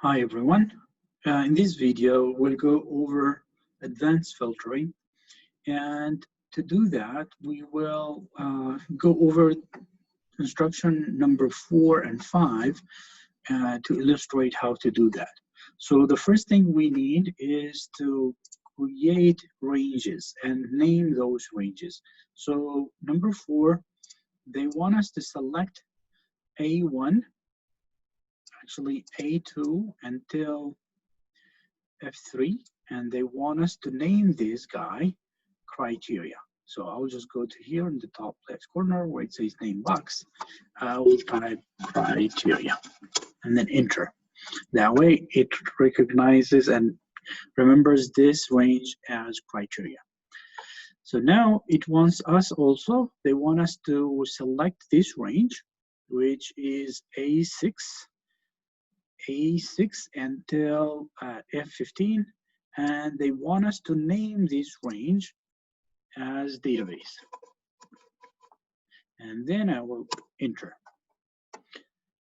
Hi everyone. In this video, we'll go over advanced filtering, and to do that, we will go over instruction number 4 and 5 to illustrate how to do that. So the first thing we need is to create ranges and name those ranges. So number 4, they want us to select A1, actually A2 until F3, and they want us to name this guy criteria. So I'll just go to here in the top left corner where it says name box. I will type criteria and then enter. That way it recognizes and remembers this range as criteria. So now it wants us also, they want us to select this range, which is A6 until F15, and they want us to name this range as database. And then I will enter.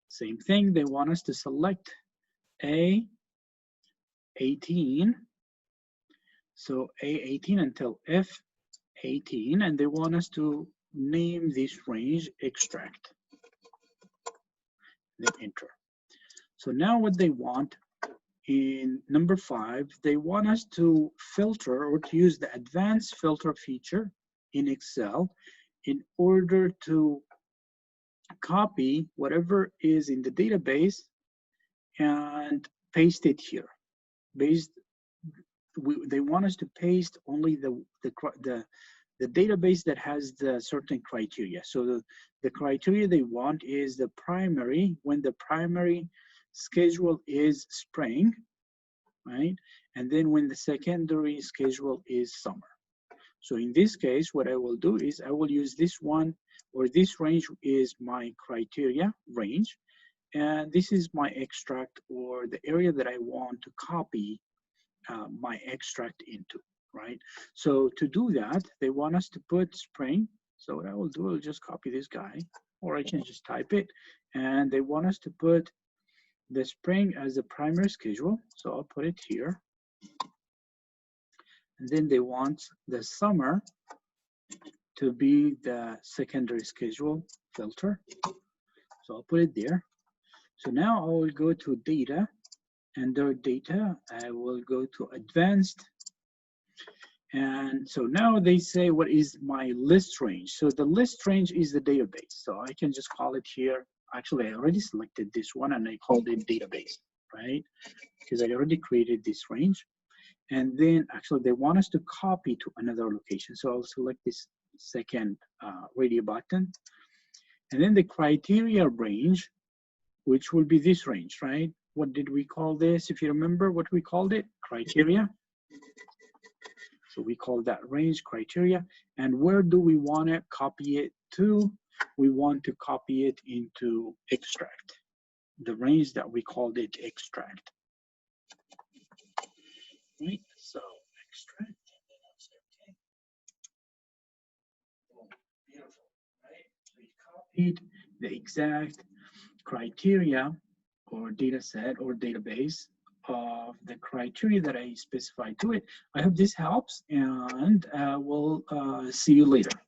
Same thing, they want us to select A18, so A18 until F18, and they want us to name this range extract. Then enter. So now what they want in number 5, they want us to filter or to use the advanced filter feature in Excel in order to copy whatever is in the database and paste it here. They want us to paste only the database that has the certain criteria. So the criteria they want is the primary, when the primary schedule is spring, right? And then when the secondary schedule is summer. So in this case, what I will do is I will use this one, or this range is my criteria range, and this is my extract, or the area that I want to copy my extract into, right? So to do that, they want us to put spring. So what I will do, I'll just copy this guy, or I can just type it, and they want us to put the spring as the primary schedule, so I'll put it here. And then they want the summer to be the secondary schedule filter, so I'll put it there. So now I will go to data, under data I will go to advanced, and so now they say what is my list range. So the list range is the database, so I can just call it here. Actually, I already selected this one and I called it database, right? Because I already created this range. And then actually they want us to copy to another location. So I'll select this second radio button. And then the criteria range, which will be this range, right? What did we call this? If you remember what we called it, criteria. So we call that range criteria. And where do we want to copy it to? We want to copy it into extract, the range that we called it extract. Right, so extract, and then I'll say okay. Oh, beautiful, right? So we copied the exact criteria or data set or database of the criteria that I specified to it. I hope this helps, and we'll see you later.